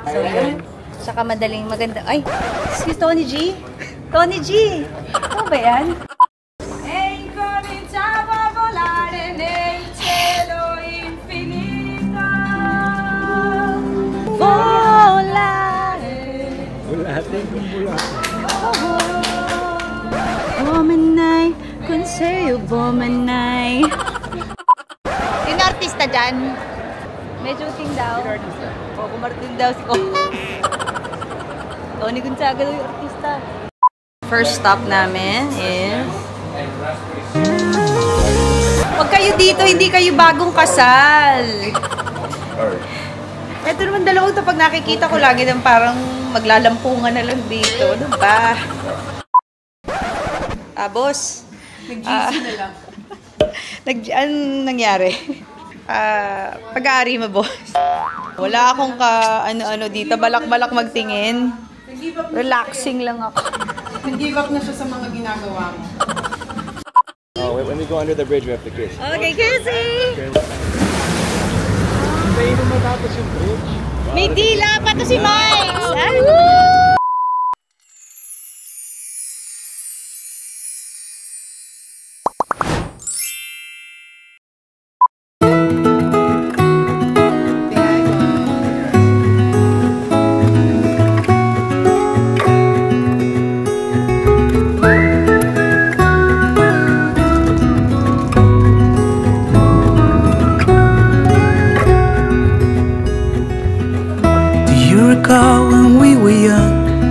So, yun. Tsaka madaling maganda. Ay, si Tony G. Tony G! Ano ba yan? Bomanay, kung sa'yo bomanay. Sino artista dyan? May shooting daw. O, kumartin daw si Tony Gonzaga daw yung artista. First stop namin is... Huwag kayo dito, hindi kayo bagong kasal. Ito naman dalawang to, pag nakikita ko lagi ng parang maglalampungan na lang dito. Ano ba? Boss. Nag-GC na lang. Anong nangyari? Pag-aari mo, boss. Wala akong ano-ano dito. Balak-balak magtingin. Relaxing lang ako. Nag-give up na siya sa mga ginagawa mo. Oh, when we go under the bridge, we have to kiss. Okay, kissing! Hindi mo matapos yung bridge. May dila pa to si Mike! Ay,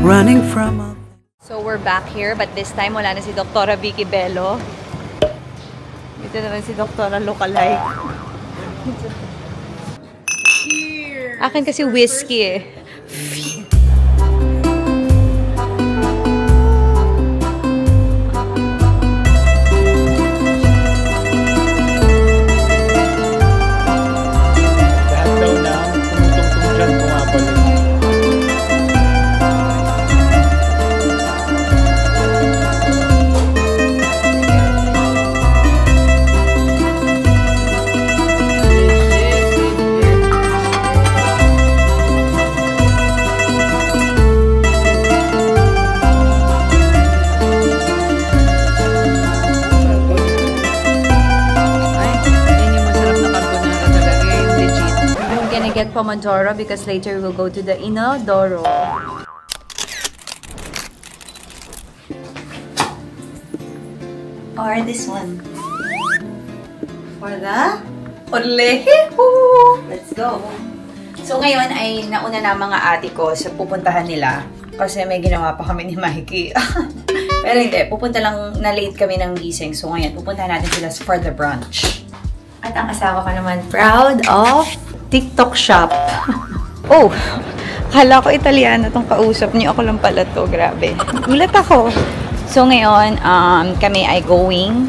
running from a... So we're back here, but this time wala na si Dr. Vicky Bello. Dito naman si Dr. Lookalike. Cheers! Akin kasi whiskey eh. Lahat daw na tumutungtong dyan, pumapalik. Get Pomodoro because later we'll go to the Inodoro. Or this one. For the Orleho! Let's go! So ngayon ay nauna na mga ate ko sa pupuntahan nila kasi may ginawa pa kami ni Mikey. Pero hindi, pupunta lang na late kami ng gising. So ngayon, pupuntahan natin sila for the brunch. At ang asawa ko naman, proud of TikTok shop. Oh, kala ko Italiano tong kausap niyo. Ako lang pala to. Grabe. Gulat ako. So ngayon, kami ay going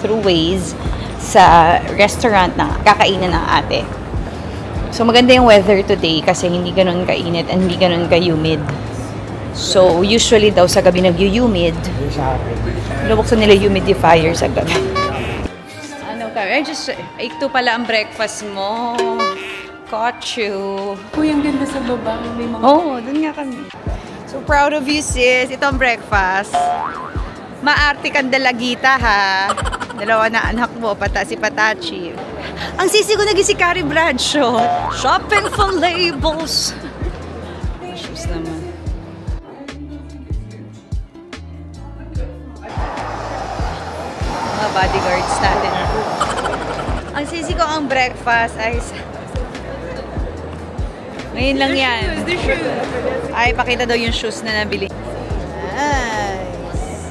through Waze sa restaurant na kakainan ng ate. So maganda yung weather today kasi hindi ganun kainit and hindi ganun ka-humid. So usually daw sa gabi nag-humid. Lubuksan nila humidifier sa gabi. Ito pala ang breakfast mo. Got you. Uy, ang ganda sa baba. May mga... Oh, dun nga kami. So proud of you, sis. Ito ang breakfast. Maarte kang dalagita, ha? Dalawa na anak mo, si Patachi. Ang sisi ko naging si Carrie Bradshaw. Shopping for labels. Shoes naman. Mga bodyguards natin. Ang sisi ko ang breakfast ay... Ngayon lang yan. Ay, pakita daw yung shoes na nabili. Nice.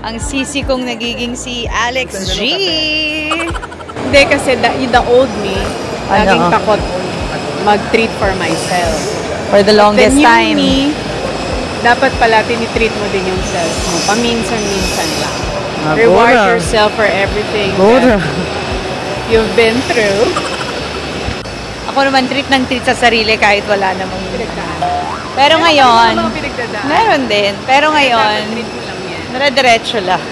Ang sisi kong nagiging si Alex G. Hindi kasi the old me, laging takot mag-treat for myself. For the longest time. Me, dapat pala tinitreat mo din yung self mo. Paminsan-minsan lang. Reward yourself for everything that you've been through. Ako naman treat ng treat sa sarili kahit wala namang pero ngayon, meron din. Pero ngayon, dire-diretso lang.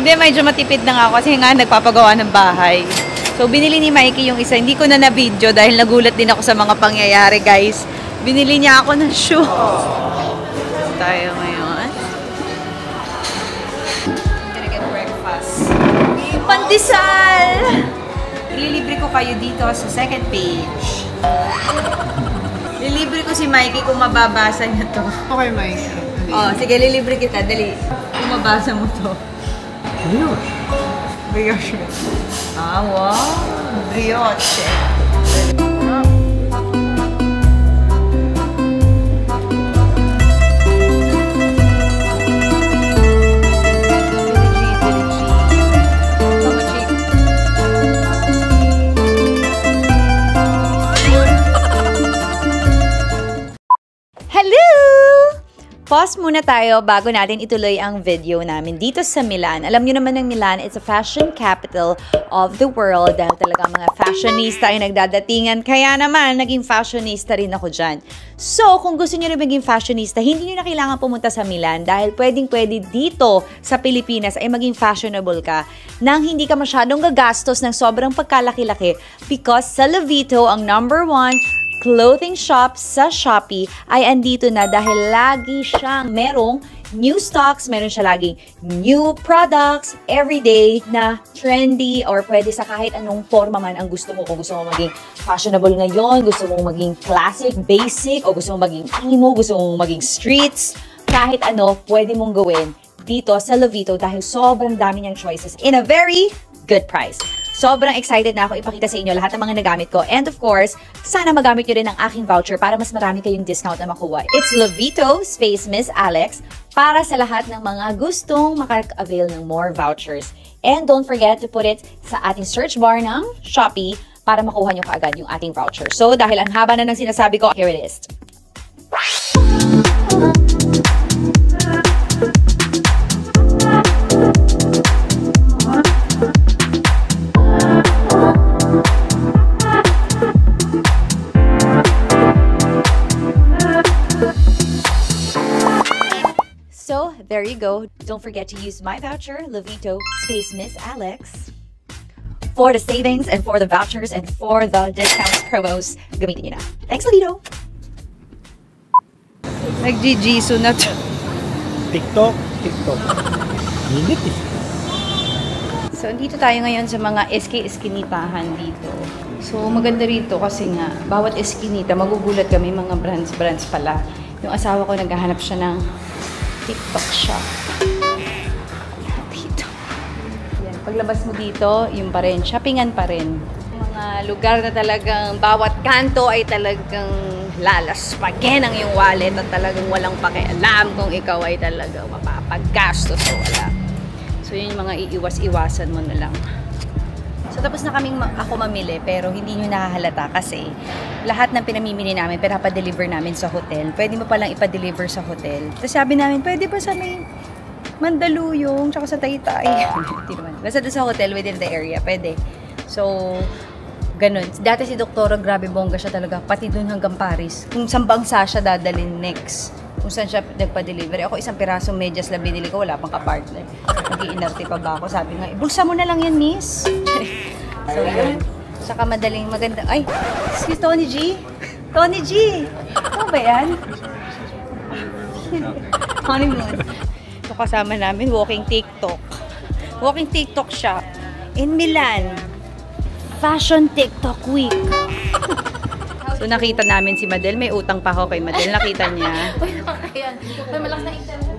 Hindi, medyo matipid na nga ako kasi nga nagpapagawa ng bahay. So, binili ni Mikey yung isa. Hindi ko na na-video dahil nagulat din ako sa mga pangyayari, guys. Binili niya ako ng shoe. Tayo ngayon. I'm gonna get breakfast. Pandesal! Ililibre ko kayo dito sa second page. Lilibre ko si Mikey kung mababasa niya to. Okay, Mikey. Oh, sige, lilibre kita. Dali. Kung mabasa mo to. Brioche. Ah, wow. Brioche. Pause muna tayo bago natin ituloy ang video namin dito sa Milan. Alam nyo naman ng Milan, it's a fashion capital of the world. Dahil talaga mga fashionista ay nagdadatingan. Kaya naman, naging fashionista rin ako dyan. So, kung gusto nyo rin maging fashionista, hindi nyo na kailangan pumunta sa Milan dahil pwedeng-pwede dito sa Pilipinas ay maging fashionable ka nang hindi ka masyadong gagastos ng sobrang pagkalaki-laki because sa Lovito, ang #1 clothing shop sa Shopee ay andito na dahil lagi siyang merong new stocks, meron siya laging new products everyday na trendy or pwede sa kahit anong forma man ang gusto mo. Kung gusto mo maging fashionable ngayon, gusto mo maging classic, basic, o gusto mo maging emo, gusto mo maging streets, kahit ano, pwede mong gawin dito sa Lovito dahil sobrang dami niyang choices in a very good price. Sobrang excited na ako ipakita sa inyo lahat ng mga nagamit ko. And of course, sana magamit nyo rin ang aking voucher para mas marami kayong discount na makuha. It's Lovito space Miss Alex para sa lahat ng mga gustong maka-avail ng more vouchers. And don't forget to put it sa ating search bar ng Shopee para makuha nyo kaagad yung ating voucher. So, dahil ang haba na ng sinasabi ko, here it is. So, there you go. Don't forget to use my voucher, Lovito space Miss Alex, for the savings and for the vouchers and for the discounts, promos. Gamitin nyo na. Thanks, Lovito! Nag-Jijisu na to. TikTok. Init eh. So, andito tayo ngayon sa mga eskinitahan dito. So, maganda rito kasi nga, bawat eskinita, magugulat kami mga brands pala. Yung asawa ko, naghahanap siya ng TikTok shop. Dito. Yan. Paglabas mo dito, yung pa rin. Shoppingan pa rin. Mga lugar na talagang bawat kanto ay talagang lalaspagen ang yung wallet at talagang walang pakialam kung ikaw ay talagang mapapaggastos o wala. So, yun yung mga iiwas-iwasan mo na lang. So, tapos na kaming ako mamili, pero hindi nyo nakahalata kasi lahat ng pinamimili namin, pinapadeliver namin sa hotel. Pwede mo palang ipa-deliver sa hotel. Tapos sabi namin, pwede pa sa may Mandaluyong, tsaka sa Taytay. Hindi naman. Basta doon sa hotel within the area, pwede. So, ganun. Dati si Doktora, grabe bongga siya talaga. Pati doon hanggang Paris. Kung saan bangsa siya dadalhin next. Kung saan siya nagpa-deliver. Ako isang pirasong medyas lang binili ko, wala pang kapartner. Nag-iinarte pa ba ako? Sabi nga, bulsa mo na lang yan, miss. So, yun. Saka madaling maganda. Ay, excuse Tony G. Tony G. Ano ba yan? Honeymoon. So, kasama namin, walking TikTok. Walking TikTok shop in Milan. Fashion TikTok week. So, nakita namin si Madel. May utang pa ako kay Madel. Nakita niya. Uy, nakakayan. Uy, malakas na internet.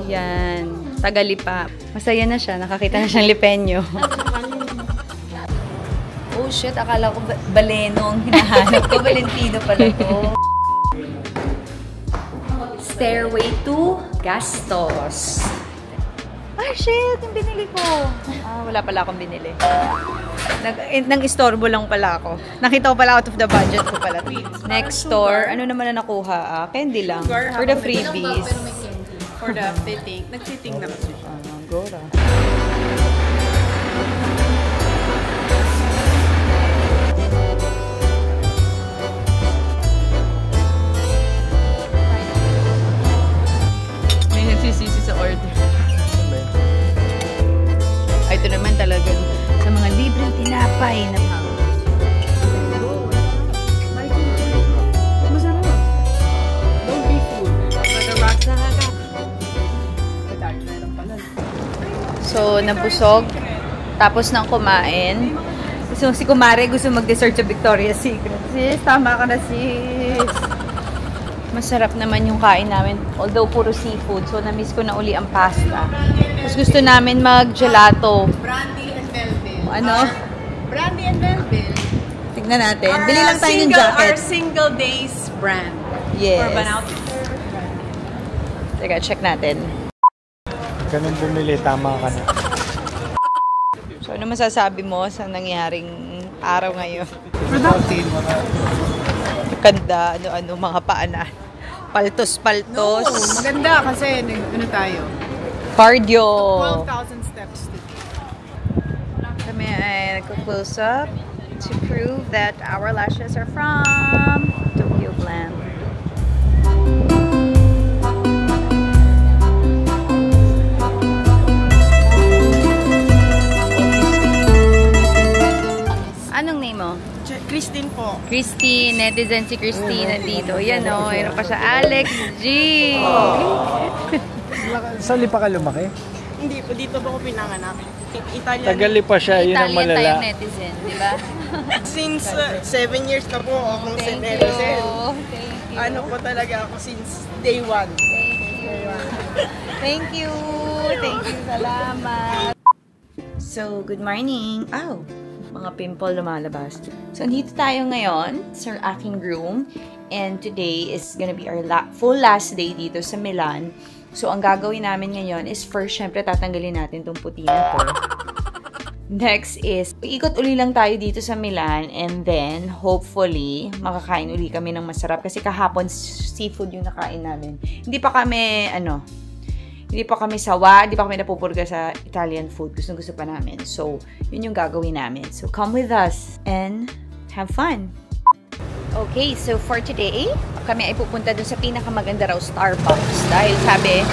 Yan. Tagalipa. Masaya na siya. Nakakita na siyang lipenyo. Oh shit, akala ko Baleno ang hinahanap ko. Valentino pala to. Stairway to Gastos. Ay shit, yung binili ko. Wala pala akong binili. Nang-istorbo lang pala ako. Nakita ko pala out of the budget ko pala. Next store, ano naman na nakuha? Candy lang. For the freebies. For the fitting. Nag-fitting na kasi siya. Gora. May nagsisisi sa order. Ito naman talagang sa mga libreng tinapay. Thai na pang. Masarap. Don't be fooled. Mag-relax na ka. So, nabusog. Tapos nang kumain. So, si Kumare gusto mag-dessert sa Victoria's Secret. Sis, tama ka na, sis. Masarap naman yung kain namin. Although, puro seafood. So, na-miss ko na uli ang pasta. Tapos gusto namin mag-gelato. Brandy and Belleville. Ano? Brandy and Belleville. Tignan natin. Bili lang tayo ng jacket. Our single days brand. Yes. Urban Outfitters. Teka, check natin. Ganun bumili, tama ka na. So, ano masasabi mo sa nangyaring araw ngayon? Ganda, ano-ano, mga paanan. Paltos-paltos. No, maganda kasi ano tayo? Cardio. 12,000 steps. Kami ay nagko-close up to prove that our lashes are from Tokyo Glam. Anong name mo? Christine po. Christine, netizen si Christine nandito. Yan o, mayroon pa siya. Alex G! Saan pa ka lumaki? Hindi po, dito po ako pinanganak. Italian. Tagali pa siya, yun ang Italian malala. tayong netizen, di ba? Since 7 years na po akong Thank netizen. you. Thank you. Ano po talaga ako since day 1. Thank you. Thank you. Salamat. So, good morning. Ow! Mga pimple lumalabas. So, andito tayo ngayon sa aking room. And today is gonna be our full last day dito sa Milan. So, ang gagawin namin ngayon is first, syempre, tatanggalin natin tong puti na to. Next is, ikot uli lang tayo dito sa Milan. And then, hopefully, makakain uli kami ng masarap. Kasi kahapon, seafood yung nakain namin. Hindi pa kami sawa, hindi pa kami napupurga sa Italian food. Gusto pa namin. So, yun yung gagawin namin. So, come with us and have fun. Okay, so for today, kami ay pupunta dun sa pinakamaganda raw Starbucks. Dahil sabi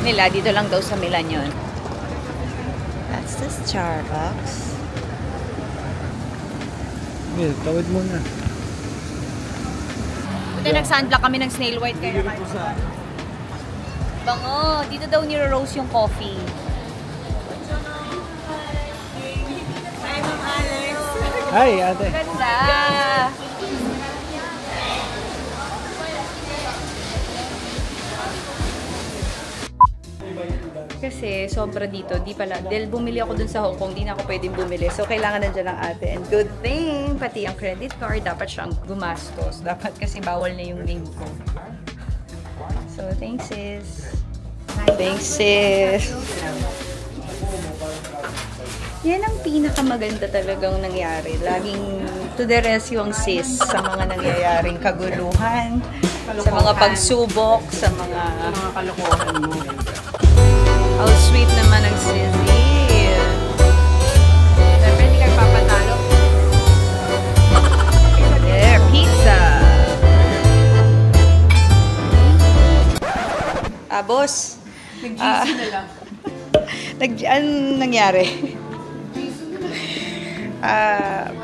nila, dito lang daw sa Milan yun. That's the Starbucks. Will, tawid mo na. Buti nag-sunblock kami ng snail white kaya bango. Dito daw niro-roast yung coffee. Hi, Ma'am Alex. Hi, ate. Ganda! Kasi sobra dito, di pala. Dahil bumili ako dun sa Hong Kong, di na ako pwedeng bumili. So, kailangan nandiyan ng ate. And good thing, pati ang credit card, dapat siyang gumastos. Dapat kasi bawal na yung name ko. So, thanks, sis. Thanks, sis. Yan ang pinakamaganda talagang nangyari. Laging to the rescue ang sis sa mga nangyayaring kaguluhan, sa mga pagsubok, sa mga kalokohan mo. How sweet naman ang sis. Siyempre, hindi kayo papatalo. There, pizza. Boss. Nag-GC na lang. Anong nangyari?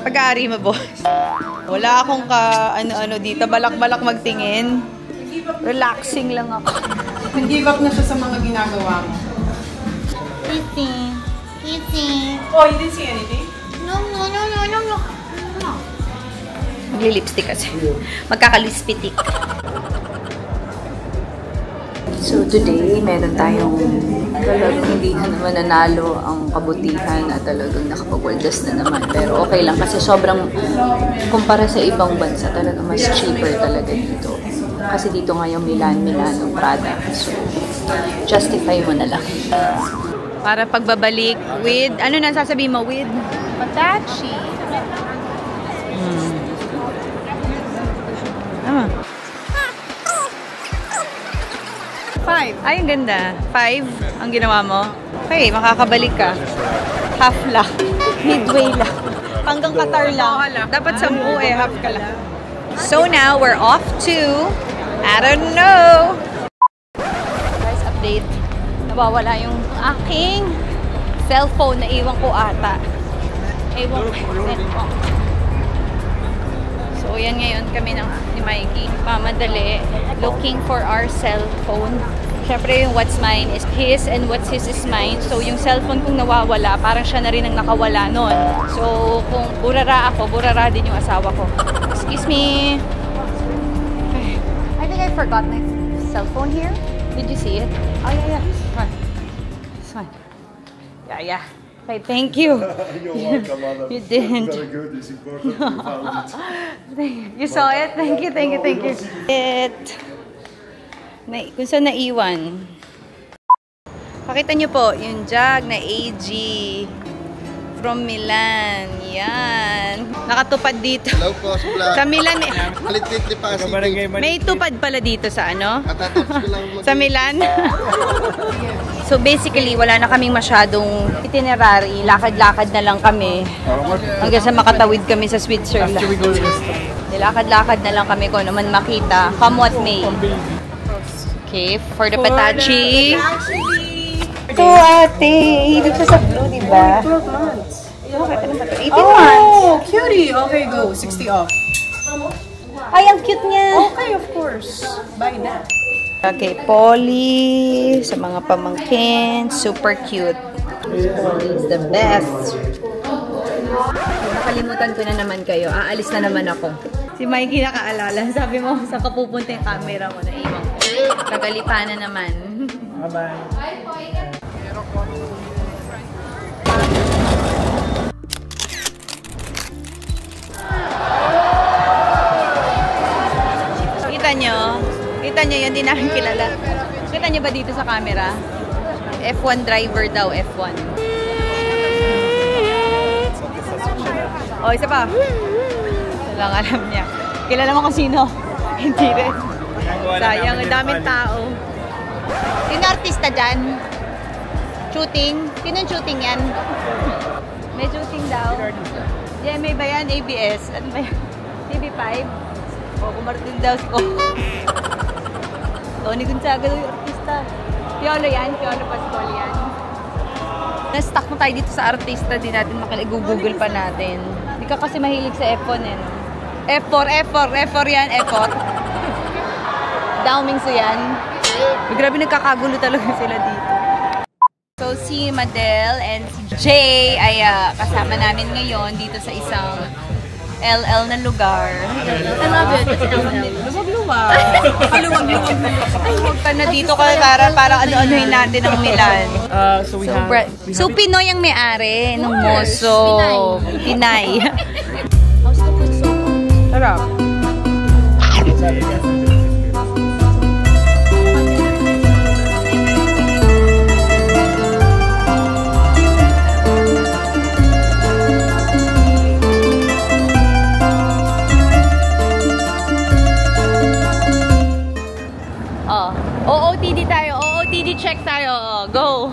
Pag-aari mo, boss. Wala akong ano-ano dito. Balak-balak magtingin. Relaxing lang ako. Nag-give up na siya sa mga ginagawa mo. Kissing. Oh, you didn't see anything? No. Magli-lipstick kasi. Magkakalispitik. So today, meron tayong talagang hindi na naman nanalo ang kabutihan at talagang nakapag-adjust na naman. Pero okay lang kasi sobrang, kumpara sa ibang bansa, talagang mas cheaper talaga dito. Kasi dito ngayon Milano, Prada. So, justify mo na lang. Para pagbabalik with, ano na sasabihin mo? With Patachi. Tama. 5. Ay, ang ganda. 5 ang ginawa mo. Okay, makakabalik ka. Half lang. Midway lang. Hanggang Qatar lang. Dapat 10 half ka lang. So now, we're off to, I don't know. Guys, update. Nawawala yung aking cellphone na iwan ko ata. Ewan ko. So, yan ngayon kami ni Mikey. Pamadali. Looking for our cell phone. Siyempre, yung what's mine is his and what's his is mine. So, yung cellphone kong nawawala, parang siya na rin ang nakawala nun. So, kung burara ako, burara din yung asawa ko. Excuse me. I think I forgot my cell phone here. Did you see it? Oh, yeah. This one. This one. Yeah. Okay, thank you. You're welcome, madam. You didn't. Very good. It's important you found it. You saw it? Thank you. Kung saan naiwan. Pakita nyo po, yung jug na AG from Milan. Yan. Nakatupad dito. Low cost plan. Sa Milan, Palit-lit pa kasi. may tupad pala dito sa ano? Katatapos ko lang Sa Milan. So basically, wala na kaming masyadong itinerary. Lakad-lakad na lang kami. Hanggang sa makatawid kami sa Switzerland. Lakad-lakad na lang kami kung naman makita. Come what may. Okay, for the petachi. Ito ate, hilig siya sa blue, diba? 12 months. 18 months. Oh, cutie. Okay, go. 60 off. Ay, ang cute niya. Okay, of course. Buy that. Okay, Polly, sa mga pamangkin, super cute. Polly is the best. Nakalimutan ko na naman kayo. Aalis na naman ako. Si Mikey nakaalala. Sabi mo, saan ka pupunta yung camera mo? Naiwan ko. Kagalipa na naman. Bye-bye. Kita nyo yun, di namin kilala. Kita nyo ba dito sa camera? F1 driver daw, F1. Oh, isa pa. Walang alam niya. Kilala mo kung sino? Hindi rin. Sayang, ang daming tao. Sino artista dyan? Shooting? Sino yung shooting yan? May shooting daw. GMA ba yan? ABS? Ano ba yan? TV5? O, kumartin daw ko. Tony Gonzaga daw yung artista. Piolo yan? Piolo Pascual yan? Na-stuck na tayo dito sa artista. Di natin makilagugugol pa natin. Hindi ka kasi mahilig sa F1 eh. No? F4 yan, F4. Daoming so yan. Grabe nagkakagulo talaga sila dito. So si Madel and si Jay ay kasama namin ngayon dito sa isang LL na lugar. I love it. It's LL. Luwag-luwag. Kaluwag-luwag. Ay, na dito ka para ano-anohin natin ang Milan. So Pinoy ang may-ari ng Moso. Pinay. Sarap. OOTD tayo. OOTD check tayo. Go.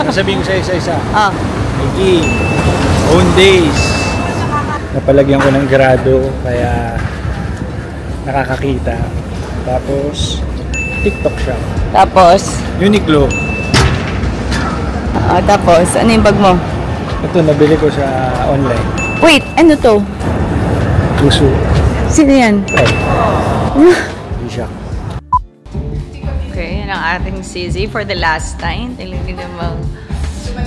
Sabihin ko sa isa-isa. Mikey, own days. Napalagyan ko ng grado, kaya nakakakita. Tapos, TikTok shop. Tapos? Uniqlo. Tapos, ano yung bag mo? Ito, nabili ko sa online. Wait, ano to? Puso. Sino yan? G-Shock. Okay, yan ang ating Sisi for the last time. Talagang namang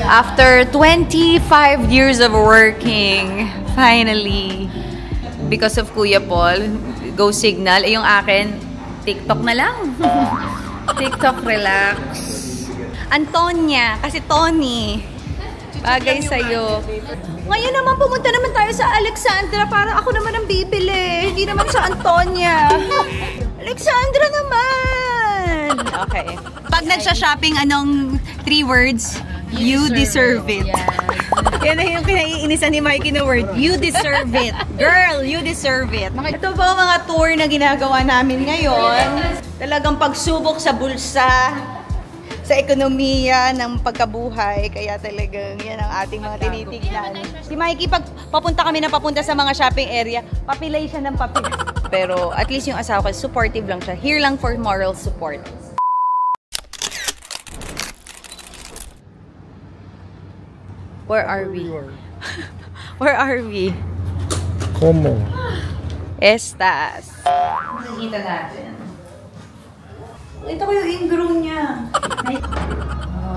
after 25 years of working, finally, because of Kuya Paul, Go Signal. Yung akin, TikTok na lang. TikTok, relax. Antonia, kasi Tony. Bagay sa'yo. Ngayon naman, pumunta naman tayo sa Alexandra para ako naman ang bibili. Hindi naman sa Antonia. Alexandra naman! Okay. Pag nagsha-shopping, anong 3 words? You deserve it. Yan na yung kinaiinisan ni Mikey na word. You deserve it. Girl, you deserve it. Ito po mga tour na ginagawa namin ngayon. Talagang pagsubok sa bulsa, sa ekonomiya ng pagkabuhay. Kaya talagang yan ang ating mga tinitignan. Si Mikey, pag papunta kami na papunta sa mga shopping area, papilay siya ng papilay. Pero at least yung asawa ko, supportive lang siya. Here lang for moral support. Where are we? Where are we? Como? Estas. Nakikita natin. Ito ko yung ingrown niya.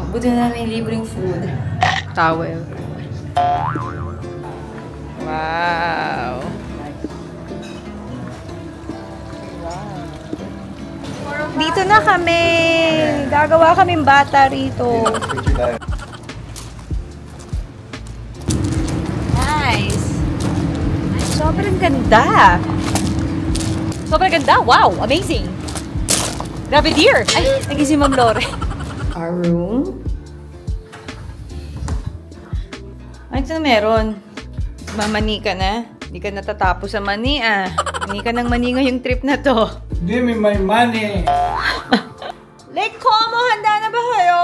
Buti na may libreng food. Towel. Wow. Dito na kami. Gagawa kaming bata rito. Nice. Sobrang ganda. Sobrang ganda. Wow, amazing. Grabe dear. Ay, nagising si Ma'am Lore. Our room. Ay, ito na meron. Mamani ka na. Hindi ka natatapos sa mani Mani ka ng mani ngayong trip na to. Give me my money. Lake Como, handa na ba kayo?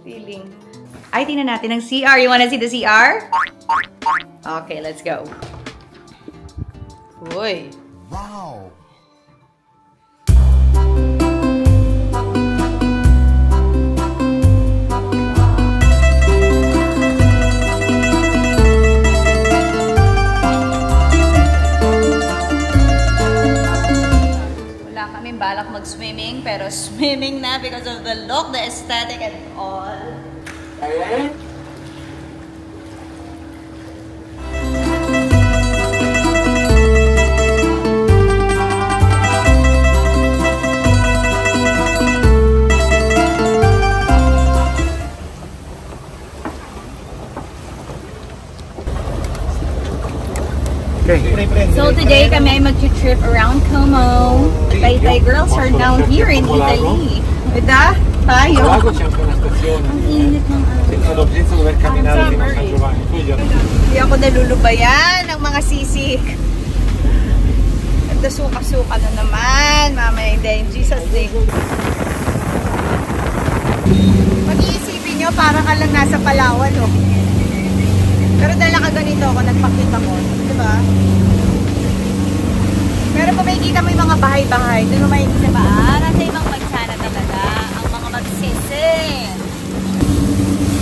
Feeling. Ay, tingnan natin ang CR. You wanna see the CR? Okay, let's go. Uy. Wow! Wala kaming balak mag-swimming, pero swimming na because of the look, the aesthetic, and all. So today kami ay mag-trip around Como. Taytay girls are down here in Italy. Diba? Tayo. Ang init ng Hindi ako nalulubayan ng mga sisik. At nasuka-suka na naman. Mamaya din. Jesus name. Pag-iisipin nyo, parang ka lang nasa Palawan, oh. Pero dahil nakaganito ako, nagpakita ko. Diba? Pero kung makikita mo yung mga bahay-bahay, doon mo makikita ba? Nasa ibang bansa na talaga. Ang mga magsisi.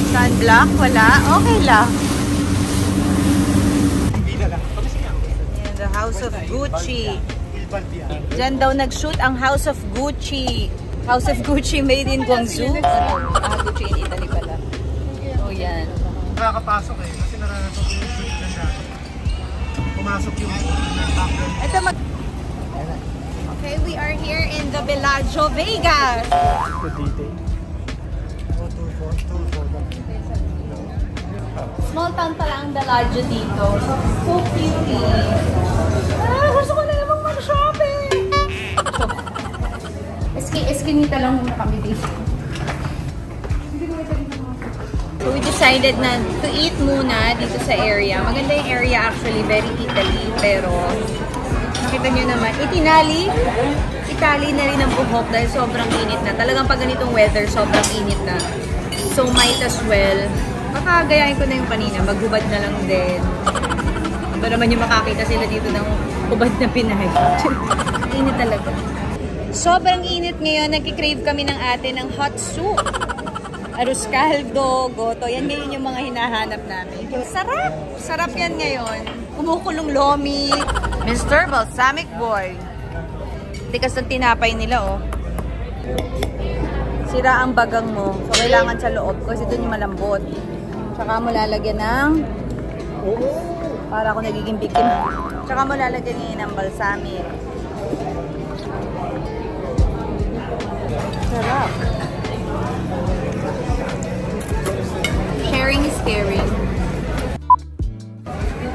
Sunblock? Wala? Okay lang. Yan, the House of Gucci. Diyan daw nag-shoot ang House of Gucci. House of Gucci made in Guangzhou. Gucci in Italy pala. Oh, yan. Nakakapasok eh. Kasi naranasan ko yung suit na siya. Pumasok yung Ito Okay, we are here in the Bellagio, Vegas. Small town pala ang Bellagio dito. So cute. Gusto ko na namang mag-shopping. Eskinita lang muna kami dito. So we decided na to eat muna dito sa area. Maganda yung area actually, very Italy. Pero nakita nyo naman, Italy na rin ang buhok dahil sobrang init na. Talagang pag ganitong weather, sobrang init na. So might as well, baka gayahin ko na yung kanina, maghubad na lang din. Ito naman yung makakita sila dito ng hubad na Pinay. Init talaga. Sobrang init ngayon, nagkikrave kami ng ate ng hot soup. Arroz caldo, goto. Yan ngayon yung mga hinahanap namin. Sarap! Sarap yan ngayon. Kumukulong lomi. Mr. Balsamic Boy. Tikas ng tinapay nila, oh. Sira ang bagang mo. So, kailangan sa loob kasi doon yung malambot. Tsaka mo lalagyan ng... Para ako nagiging biktima. Tsaka mo lalagyan ngayon ng balsamic. Sarap. Sharing is caring.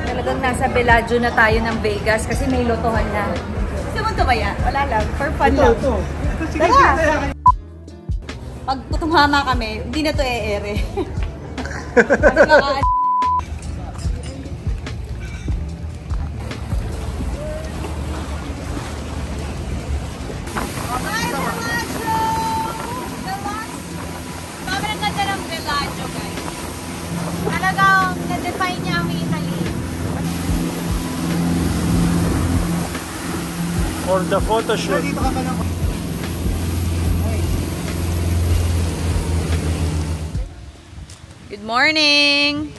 Talagang nasa Bellagio na tayo ng Vegas kasi may lotohan na. Gusto mo ito ba yan? Wala lang. For fun lang. Tara! Pag tumama kami, hindi na ito e-ere. Kasi mga... Sobrang ganda ng Bellagio, guys. Talagang na-define niya ang Italy. For the photo shoot. Good morning!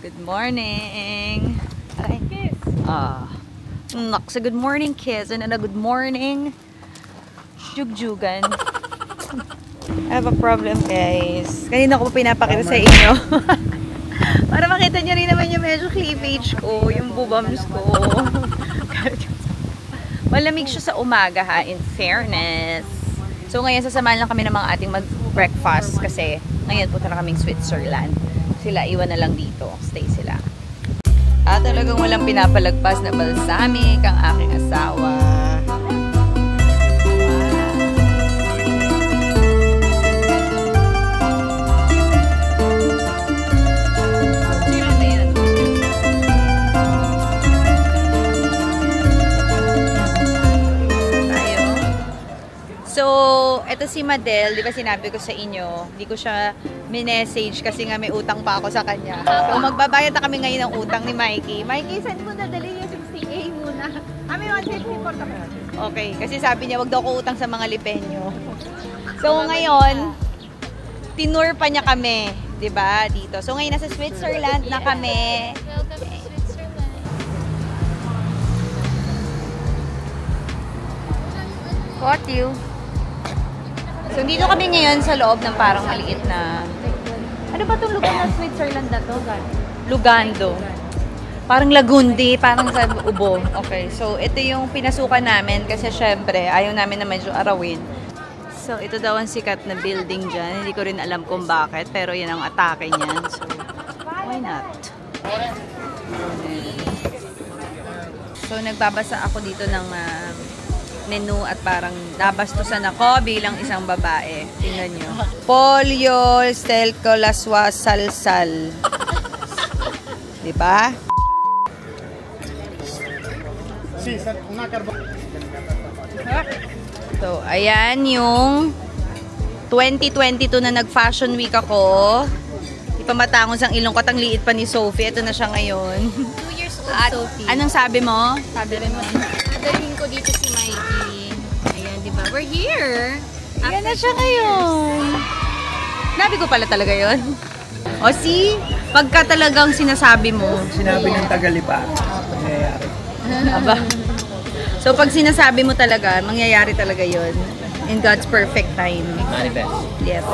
Good morning. Aray. Naksa good morning kiss and a good morning jugjugan. I have a problem guys. Kanina ko pa pinapakita sa inyo. Para makita nyo rin naman yung medyo cleavage ko, yung bubams ko. Malamig siya sa umaga ha, in fairness. So ngayon sasamahan lang kami ng mga ating mag-breakfast kasi ngayon punta na kaming Switzerland. Sila iwan na lang dito, stay sila. At talagang walang pinapalagpas na balsamic ang aking asawa. So, eto si Madel, di ba sinabi ko sa inyo, hindi ko siya minessage kasi nga may utang pa ako sa kanya. So, magbabayad na kami ngayon ng utang ni Mikey. Mikey, saan mo nadali yung 60K muna? Kami 154 kami. Okay, kasi sabi niya, wag daw ko utang sa mga lipenyo. So, ngayon, tinur pa niya kami, di ba, dito. So, ngayon nasa Switzerland na kami. Welcome to Switzerland. Got you. So, dito kami ngayon sa loob ng parang maliit na... Ano ba itong lugar ng Switzerland na to? Lugando. Parang Lagundi, parang sa Ubo. Okay, so ito yung pinasukan namin kasi syempre, ayaw namin na medyo arawin. So, ito daw ang sikat na building dyan. Hindi ko rin alam kung bakit, pero yan ang atake niyan. So, why not? So, nagbabasa ako dito ng... menu at parang nabastusan ako bilang isang babae. Tingnan nyo. Pollo, stelco, laswa, salsal. Diba? So, ayan yung 2022 na nag-fashion week ako. Ipamatangos ang ilong ko. Ang liit pa ni Sophie. Ito na siya ngayon. 2 years old, At, Sophie. anong sabi mo? Sabi mo. Dadalhin ko dito si Mikey. Ayan, di ba? We're here. Ayan na siya ngayon. Nabi ko pala talaga yon. O see, pagka talagang sinasabi mo. Sinabi ng Tagalipa. Nangyayari. Aba. So pag sinasabi mo talaga, mangyayari talaga yon. In God's perfect time. Manifest. Yes.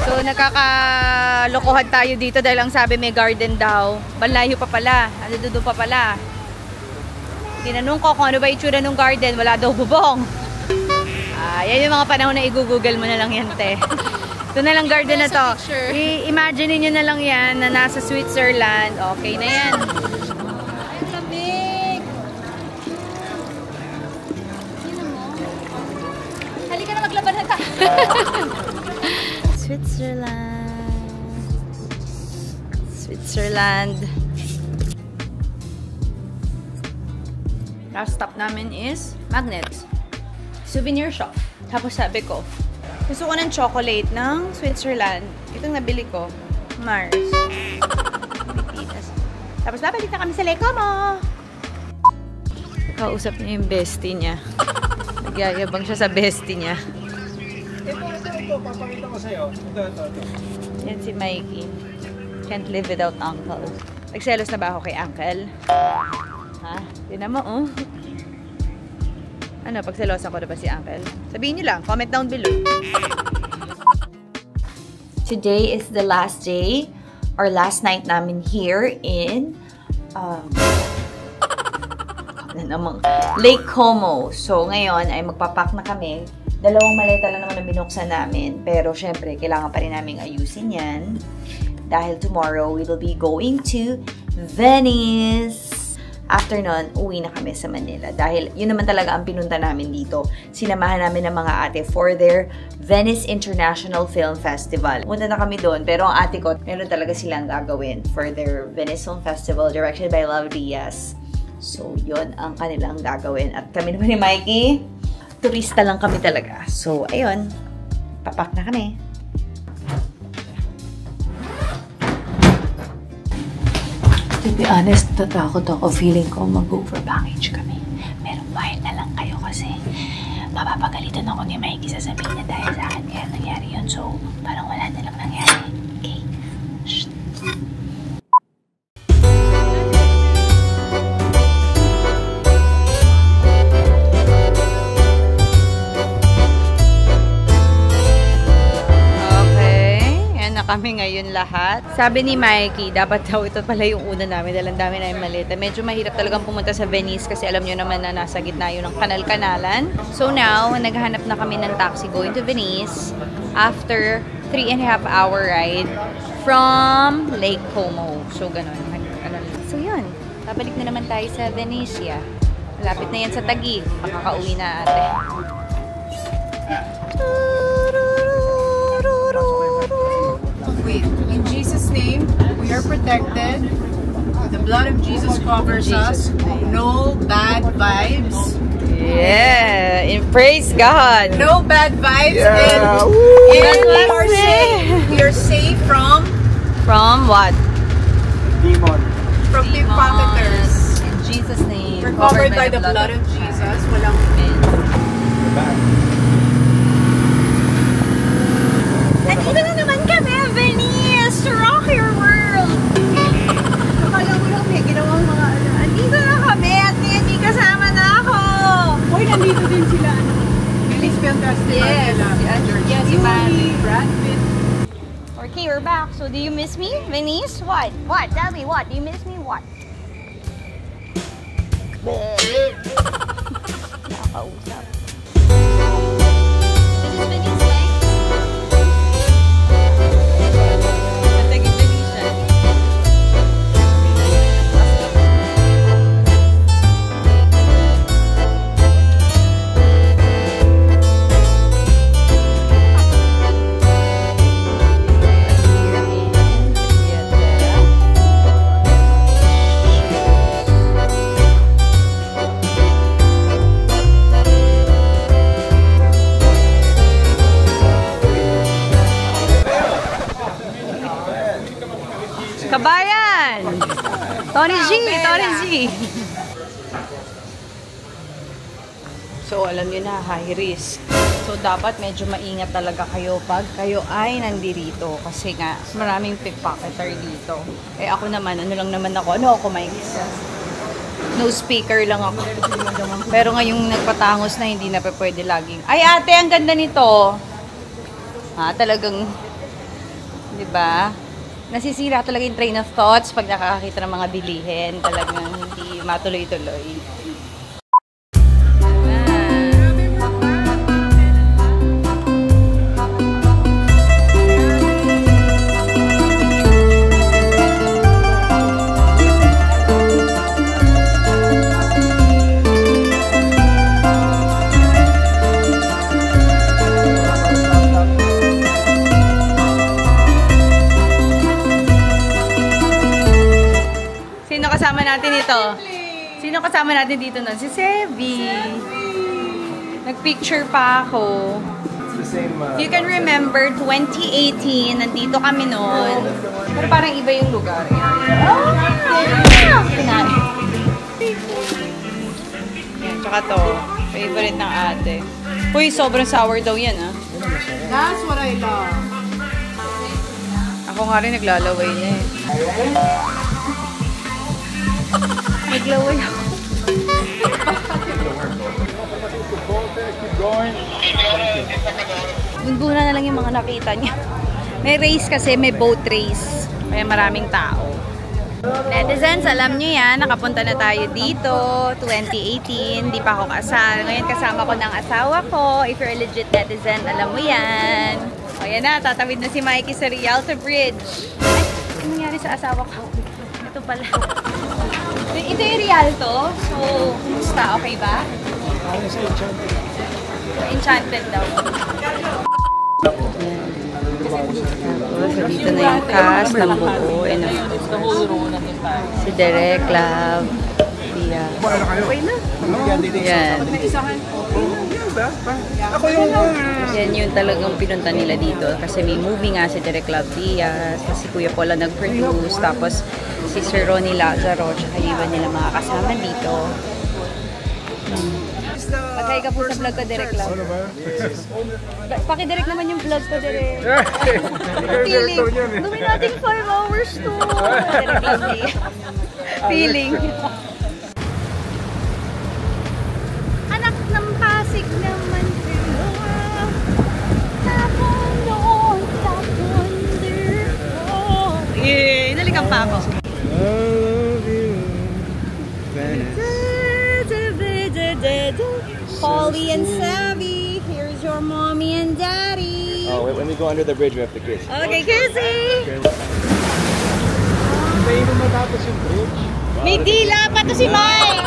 So nakakalokohan tayo dito dahil ang sabi may garden daw. Malayo pa pala. Ano doon pa pala. Tinanong ko kung ano ba itsura ng garden. Wala daw bubong. Yan yung mga panahon na i-google mo na lang yan, te. Ito na lang garden na to. I-imagine nyo na lang yan na nasa Switzerland. Okay na yan. Ay, lamig. Sino mo? Halika na maglaban na tayo. Switzerland. Last stop namin is Magnets. Souvenir shop. Tapos sabi ko, gusto ko ng chocolate ng Switzerland. Itong nabili ko. Mars. Tapos babalik na kami sa Lecomo. Kausap niya yung bestie niya. Nagyayabang siya sa bestie niya. Ito, papakita ko sa'yo. Ito. Yan si Mikey. Can't live without uncle. Nagselos na ba ako kay uncle? Ha? Tinan mo, oh. Ano, pagselosa ko na ba si uncle? Sabihin niyo lang, comment down below. Today is the last day or last night namin here in Lake Como. So, ngayon ay magpapak na kami. 2 maleta lang naman ang binuksan namin. Pero, syempre, kailangan pa rin namin ayusin yan. Dahil tomorrow, we will be going to Venice. After nun, uwi na kami sa Manila. Dahil yun naman talaga ang pinunta namin dito. Sinamahan namin ng mga ate for their Venice International Film Festival. Punta na kami doon, pero ang ate ko, meron talaga silang gagawin for their Venice Film Festival directed by Love Diaz. So, yun ang kanilang gagawin. At kami naman ni Mikey, turista lang kami talaga. So, ayun, papak na kami. To be honest, natatakot ako. Feeling ko mag-overpackage kami. Pero quiet na lang kayo kasi mapapagalitan ako ni Mikey. Sasabihin na dahil sa akin kaya nangyari yun. So, parang wala na lang nangyari. Okay? Shh. kami ngayon lahat. Sabi ni Mikey, dapat daw ito pala yung una namin dahil ang dami na yung malita. Medyo mahirap talagang pumunta sa Venice kasi alam nyo naman na nasa gitna yun ng kanal-kanalan. So now, naghahanap na kami ng taxi going to Venice after 3.5 hour ride from Lake Como. So, ganun. So, yun. Babalik na naman tayo sa Venecia. Malapit na yan sa Taguig. Makakauwi na ate. Wait, in Jesus' name, we are protected. The blood of Jesus covers us. No bad vibes. Yeah, and praise God. No bad vibes. Yeah. And we are safe. We are safe from what? Demon. from pickpocketers. In Jesus' name. We're covered by the blood of Jesus. Walang Nandito na naman kami, Venice! To rock your world! Akala mo lang may ginawang mga ano. Andito na kami at may kasama na ako! Hoy, nandito din sila. Feliz Film Festival. Yes, si Andrew. Yes, si Manny. Brad Pitt. Okay, we're back. So, do you miss me, Venice? What? What? Tell me what? Do you miss me? What? Nakausap. This is Venice, right? Matagig Venetian. Kabayan! Tony G! Tony G! So, alam nyo na, high risk. So, dapat medyo maingat talaga kayo pag kayo ay nandirito. Kasi nga, maraming pickpocketer dito. Eh, ako naman, ano lang naman ako? Ano ako, Mike? No speaker lang ako. Pero ngayong nagpatangos na, hindi na pa pwede laging. Ay, ate, ang ganda nito! Ha, talagang, di ba? Nasisira talaga yung train of thoughts pag nakakakita ng mga bilihin. Talagang hindi matuloy-tuloy. Sino kasama natin ito? Sino kasama natin dito nun? Si Sebi. Nagpicture pa ako. You can remember 2018, nandito kami noon. Pero parang iba yung lugar. Yan, tsaka to. Favorite ng ate. Uy, sobrang sour daw yan, ah. That's what I love. Ako nga rin naglalaway niya eh. Naglaway ako. Bunbuna na lang yung mga nakita niya. May race kasi, may boat race. Kaya maraming tao. Netizens, alam nyo yan, nakapunta na tayo dito. 2018, di pa ako kasal. Ngayon kasama ko ng asawa ko. If you're a legit netizen, alam mo yan. O yan na, tatawid na si Mikey sa Rialto Bridge. Ay, ano nangyari sa asawa ko? Ito pala. Ito yung Rialto. So, kumusta? Okay ba? Enchanted daw. So, dito na yung cast ng buo. Si Derek, Love, Pia. Okay na. Yan. Yan yung talagang pinunta nila dito. Kasi may movie nga si Derek Love Diaz. Si Kuya Paul ang nag-produce. Tapos si Sir Ronnie Lazaro. Tsaka iba nila mga kasama dito. Mag-hi ka po sa vlog ko, Derek Love. Paki-direct naman yung vlog ko, Derek. Feeling. Gawin natin 5 hours to. Derek Love Diaz. Feeling. Anak ng Pasig naman sila. Tapon doon, tapon there. Polly and Savvy, here's your mommy and daddy. Oh, when we go under the bridge, we have to kiss. Okay, kissy! Hintayin mo matapos yung bridge. May dila pa to si Mike!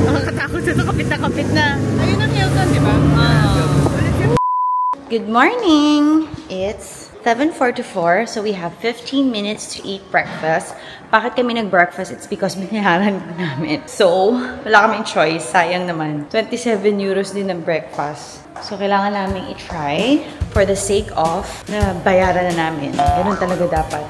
Nakakatakot na kapit na kapit na. Ayun ang Hilton, di ba? Good morning! It's 7:44, so we have 15 minutes to eat breakfast. Bakit kami nag-breakfast? It's because binayaran namin. So, wala kaming choice. Sayang naman. 27 euros din ang breakfast. So, kailangan namin i-try for the sake of na bayaran na namin. Ganun talaga dapat.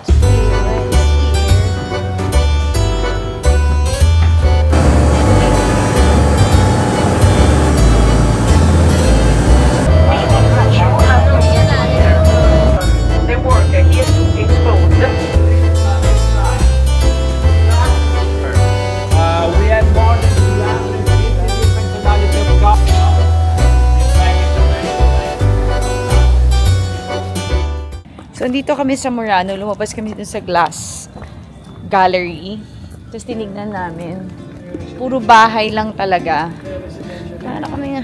So, dito kami sa Murano. Lumabas kami dito sa glass gallery. Tapos tinignan namin. Puro bahay lang talaga. Ano kami nga.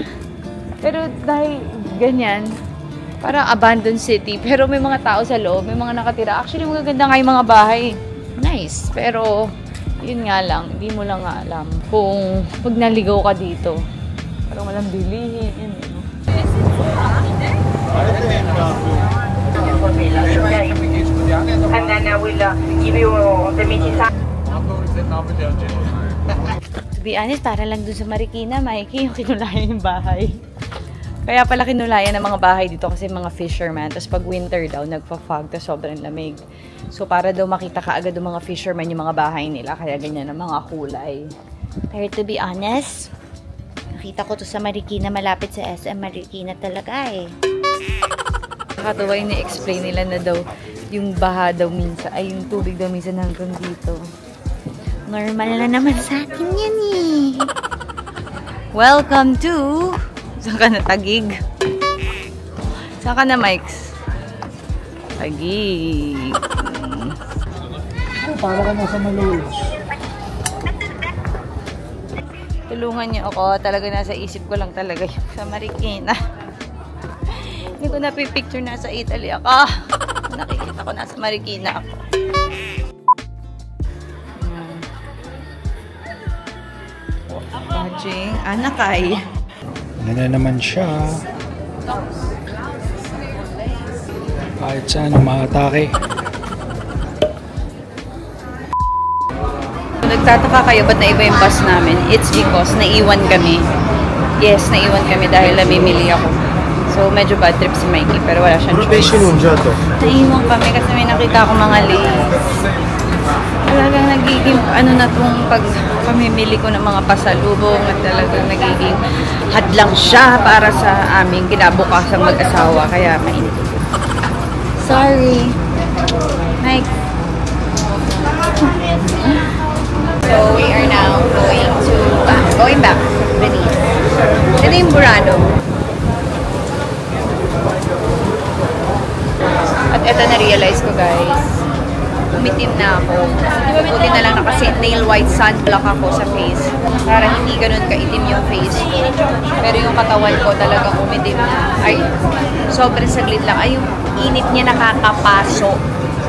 Pero dahil ganyan, parang abandoned city. Pero may mga tao sa loob. May mga nakatira. Actually, magaganda nga yung mga bahay. Nice. Pero, yun nga lang. Hindi mo lang nga alam kung pag naligaw ka dito. Parang walang bilihin. Yun, no? And then I will give you the meeting time. To be honest, para lang dun sa Marikina, Mikey, yung kinulayan yung bahay. Kaya pala kinulayan ng mga bahay dito kasi mga fisherman. Tapos pag winter daw, nagpa-fog, tapos sobrang lamig. So para daw makita ka agad ng mga fisherman yung mga bahay nila. Kaya ganyan ang mga kulay. Pero to be honest, nakita ko to sa Marikina, malapit sa SM Marikina talaga eh. Nakatuwa yung ni-explain nila na daw yung baha daw minsan, ay yung tubig daw minsan hanggang dito. Normal na naman sa atin yan eh. Welcome to... Saan ka na, Tagig? Saan ka na, Mikes? Tagig. Para ka nasa Malolos. Tulungan niyo ako. Talaga nasa isip ko lang talaga yung sa Marikina. Hindi ko napipicture nasa Italy ako. Nakikita ko nasa Marikina ako. Bajing Anakay. Ano na naman siya. Kahit saan umaatake. Nagtataka kayo ba't naiba yung bus namin? It's because naiwan kami. Yes, naiwan kami dahil namimili ako. So, medyo bad trip si Mikey, pero wala siyang choice. Naiwan kami kasi may nakita akong mga lace. Talagang nagiging, ano na itong pag pamimili ko ng mga pasalubong at talagang nagiging hadlang siya para sa aming kinabukasang mag-asawa. Kaya mainit. Sorry. Mike. So, we are now going back to Venice. Ito yung Murano. At ito na-realize ko, guys. Umitim na ako. Buti na lang kasi nail white sunblock ako sa face. Para hindi ganun kaitim yung face ko. Pero yung katawan ko talagang umitim na. Ay, sobrang saglit lang. Ay, yung init niya nakakapaso.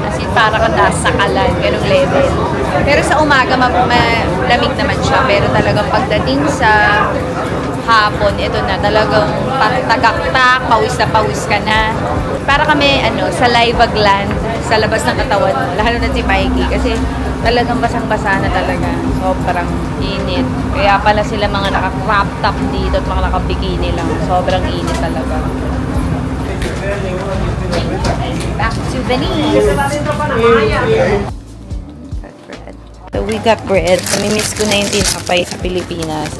Kasi para ka nasa kalan, ganung level. Pero sa umaga, malamig naman siya. Pero talagang pagdating sa hapon, ito na, talagang tagaktak, pawis na pawis ka na. Para kami, saliva gland sa labas ng katawan, lalo na si Mikey, kasi talagang basang-basa na talaga. Sobrang init. Kaya pala sila mga naka-crop top dito at mga naka-bikini lang. Sobrang init talaga. Back to Venice. So we got bread. Namimiss ko na yung tinapay sa Pilipinas.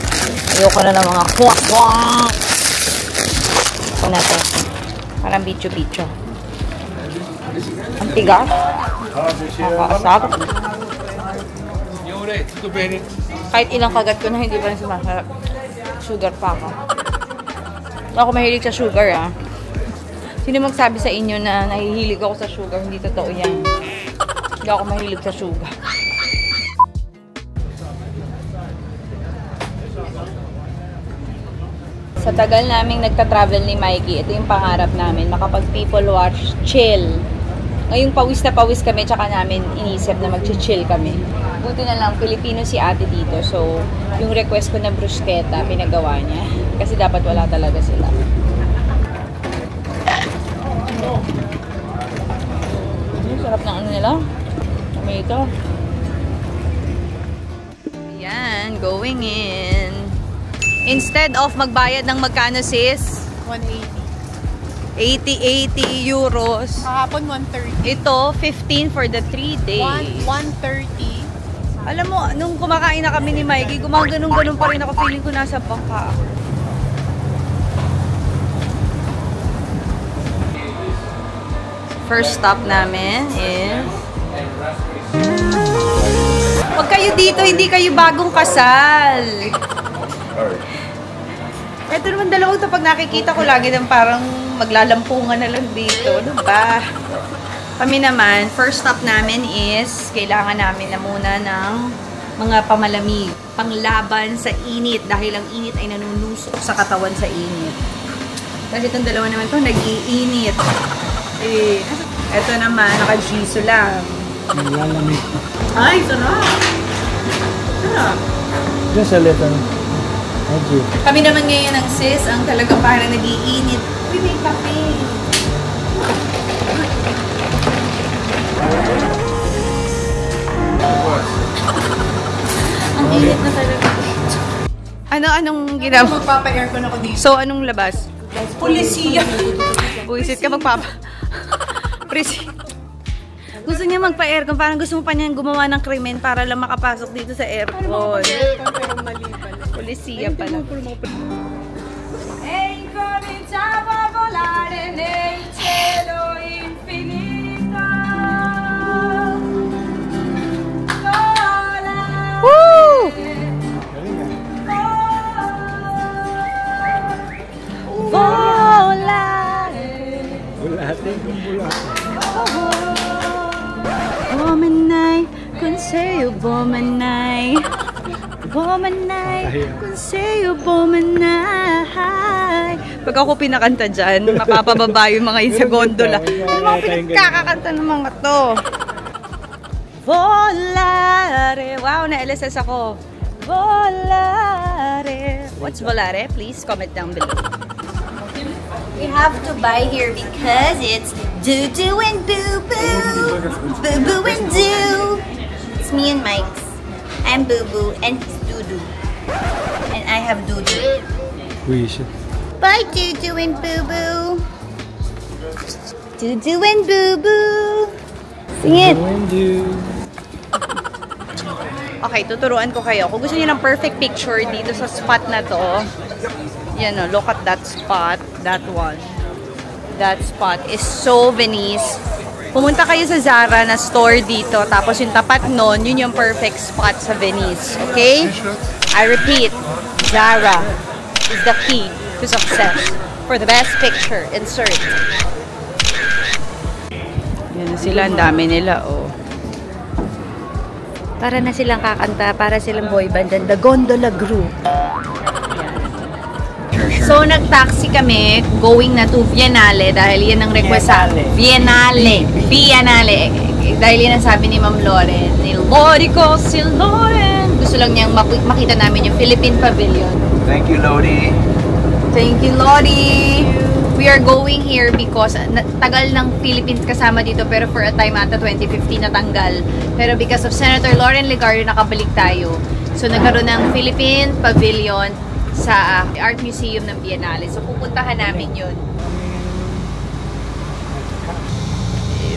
Ayoko na ng mga kwak-kwak. Ito na ito. Parang bicho-bicho. Ang tigas. Nakakasarap. Kahit ilang kagat ko na hindi pa rin sumasarap. Sugar pa ako. Ako mahilig sa sugar ah. Sino magsabi sa inyo na nahihilig ako sa sugar? Hindi totoo yan. Hindi ako mahilig sa sugar. Sa tagal naming nagka-travel ni Mikey, ito yung pangarap namin, makapag people watch, chill. Ngayong pawis na pawis kami, tsaka namin inisip na mag-chill kami. Buti na lang, Pilipino si ate dito. So, yung request ko na bruschetta, pinagawa niya. Kasi dapat wala talaga sila. Sarap ng ano nila. Tomato. Yan, going in. Instead of magbayad ng magkano sis? 180. 80 euros. Kahapon 130. Ito, 15 for the 3 days. 130. Alam mo, nung kumakain na kami ni Mikey, gumaganong-ganong pa rin ako. Feeling ko nasa bangka ako. First stop namin is... Huwag kayo dito, hindi kayo bagong kasal. Ito naman dalawang ito, pag nakikita ko lagi ng parang maglalampungan na lang dito. Ano ba? Kami naman, first stop namin is kailangan namin na muna ng mga pamalamig. Panglaban sa init dahil ang init ay nanunusok sa katawan sa init. Kasi itong dalawa naman ito, nag-iinit. Ito naman, naka-jiso lang. Naglalamig. Ay, sarap! Sarap! Just a little. Thank you. Kami naman ngayon ang sis, ang talaga parang nag-iinit. Uy, may kape! Ang init na talaga. Anong ginagawa? Magpapa-aircon ako dito. So, anong labas? Polisiya! Buisit ka Gusto niya magpa-aircon. Parang gusto mo pa niyang gumawa ng krimen para lang makapasok dito sa aircon. Pero mali pala. Polisiya pala. Cominciamo a volare nel cielo infinito. Woo! Volare. Bulate kung bulate. Vomanay, conseil vomanay. Vomanay, conseil vomanay. Pag ako pinakanta dyan, mapapababa yung mga yun sa gondola. Ano mga pinagkakakanta ng mga to? Volare. Wow, na-LSS ako. Volare. What's volare? Please comment down below. We have to buy here because it's Doo-Doo and Boo-Boo. Boo-Boo and Doo. It's me and Mike's. I'm Boo-Boo and he's Doo-Doo. And I have Doo-Doo. Bye, Doo-Doo and Boo-Boo. Doo-Doo and Boo-Boo. Sing it. Okay, tuturuan ko kayo. Kung gusto niyo ng perfect picture dito sa spot na to, yan o, look at that spot. That one. That spot is so Venice. Pumunta kayo sa Zara na store dito, tapos yung tapat nun, yun yung perfect spot sa Venice. Okay? I repeat, Zara is the key to success. For the best picture, insert. Yan na sila, ang dami nila, oh. Para na silang kakanta, para silang boy band, and the Gondola Group. So, nag-taxi kami going na to Viennale dahil yan ang request sa Viennale. Dahil yan ang sabi ni Ma'am Lauren. Nilorico si Lauren. Gusto lang niyang makita namin yung Philippine Pavilion. Thank you, Lodi. Thank you, Lodi. We are going here because tagal ng Philippines kasama dito pero for a time ata 2015 natanggal. Pero because of Senator Lauren Legardo nakabalik tayo. So, nagkaroon ng Philippine Pavilion sa Art Museum ng Biennale. So, pupuntahan namin yun.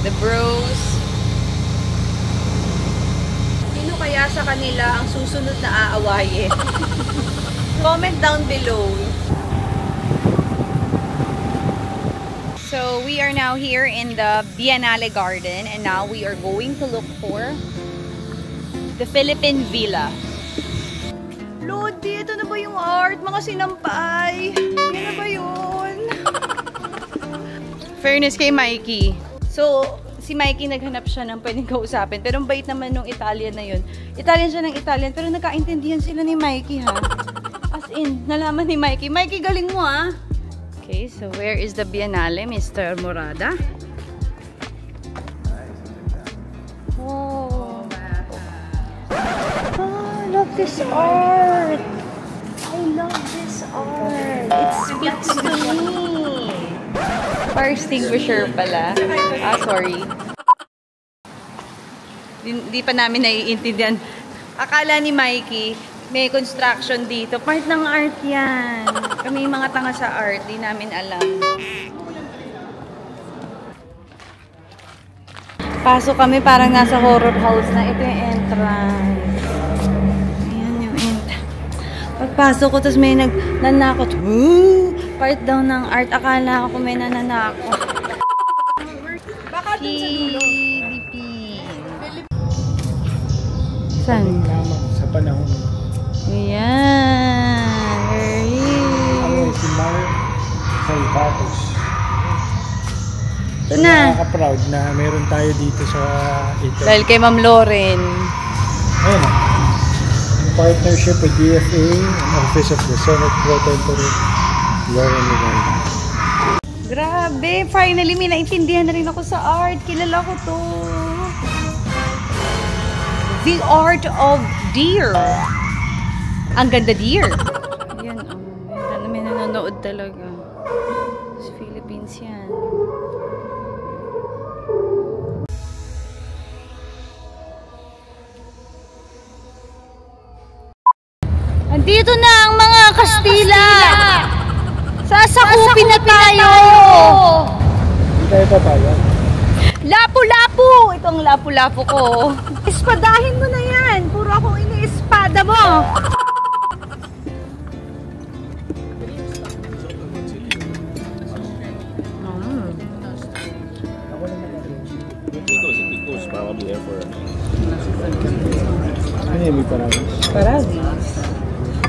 The bros. Sino kaya sa kanila ang susunod na aawayin? Comment down below. So, we are now here in the Biennale Garden and now we are going to look for the Philippine Villa. Lodi, ito na ba yung art? Mga sinampay. Yan na ba yun? Fairness kay Mikey. So, si Mikey naghanap siya ng pwedeng kausapin. Pero ang bait naman nung Italian na yun. Italian siya ng Italian, pero nagkaintindihan sila ni Mikey, ha? As in. Nalaman ni Mikey. Mikey, galing mo ah. Okay, so where is the Biennale, Mr. Morada? Oh. Oh, look this art. I love this art. It speaks to me. Fire extinguisher pala. Ah, sorry. Hindi pa namin naiintindihan. Akala ni Mikey, may construction dito. Part ng art yan. Kami mga tanga sa art. Di namin alam. Pasok kami parang nasa horror house na. Ito yung entrance. Ayan yung entrance. Pagpasok ko, tapos may nanakot. Woo! Part daw ng art. Akala ko may nananakot. Philippines. Saan? Sa panahon. Ayan. We're here. Si Mar Salvatos. Ito na. Nakaka-proud na meron tayo dito sa Italy. Dahil kay Ma'am Lauren. Ayun. In partnership with DFA and Office of the Senate Pro Tempore, Lauren Ligaina. Grabe. Finally, may naintindihan na rin ako sa art. Kilala ko to. The Art of Deer. Ang ganda, deer. Yan, oh. May nanonood talaga. Sa Philippines yan. Andito na ang mga Kastila! Sasakupin na tayo! Hindi tayo papayag. Lapu-lapu! Ito ang lapu-lapu ko. Espadahin mo na yan! Puro akong ini-espada mo! Pico's probably there for Ano yung may paradis? Paradis.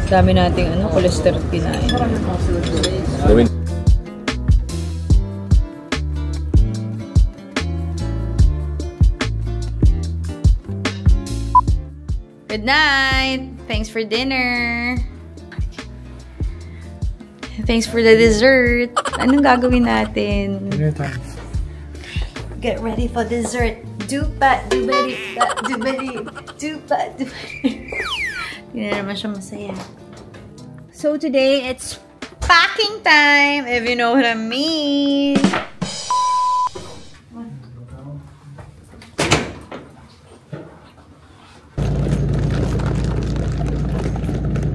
Dami nating cholesterol kinain. Good night! Thanks for dinner! Thanks for the dessert! Anong gagawin natin? Get ready for dessert! Dupa, dubari, dubari, dupa, dubari. Hindi na naman siya masaya. So today, it's packing time, if you know what I mean.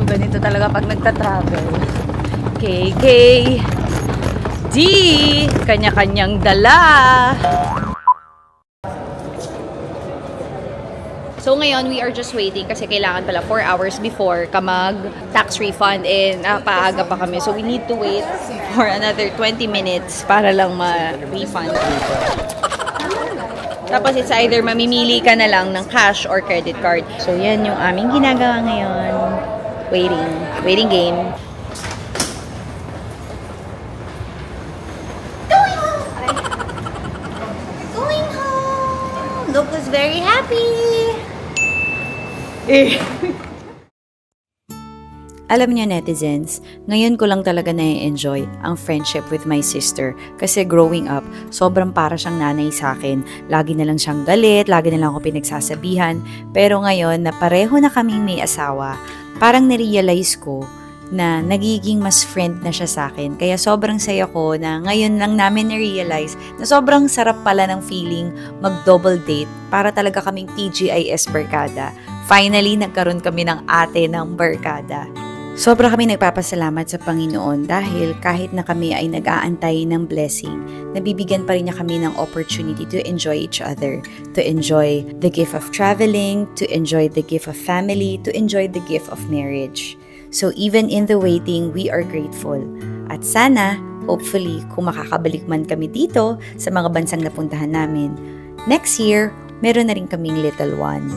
Ganito talaga pag nagta-travel. KK D, kanya-kanyang dala. So ngayon, we are just waiting kasi kailangan pala 4 hours before ka mag-tax refund and paaga pa kami. So we need to wait for another 20 minutes para lang ma-refund. Tapos it's either mamimili ka na lang ng cash or credit card. So yan yung aming ginagawa ngayon. Waiting game. Going home. Look is very happy. Alam niyo netizens, ngayon ko lang talaga na-enjoy ang friendship with my sister kasi growing up, sobrang para siyang nanay sa akin. Lagi na lang siyang galit, lagi na lang ako pinagsasabihan. Pero ngayon na pareho na kaming may asawa, parang narealize ko na nagiging mas friend na siya sa akin. Kaya sobrang saya ko na ngayon lang namin na-realize na sobrang sarap pala ng feeling mag-double date para talaga kaming TGIS barkada. Finally, nagkaroon kami ng ate ng barkada. Sobra kami nagpapasalamat sa Panginoon dahil kahit na kami ay nag-aantay ng blessing, nabibigyan pa rin niya kami ng opportunity to enjoy each other, to enjoy the gift of traveling, to enjoy the gift of family, to enjoy the gift of marriage. So even in the waiting, we are grateful. At sana, hopefully, kung makakabalik man kami dito sa mga bansang napuntahan namin, next year, meron na rin kaming little one.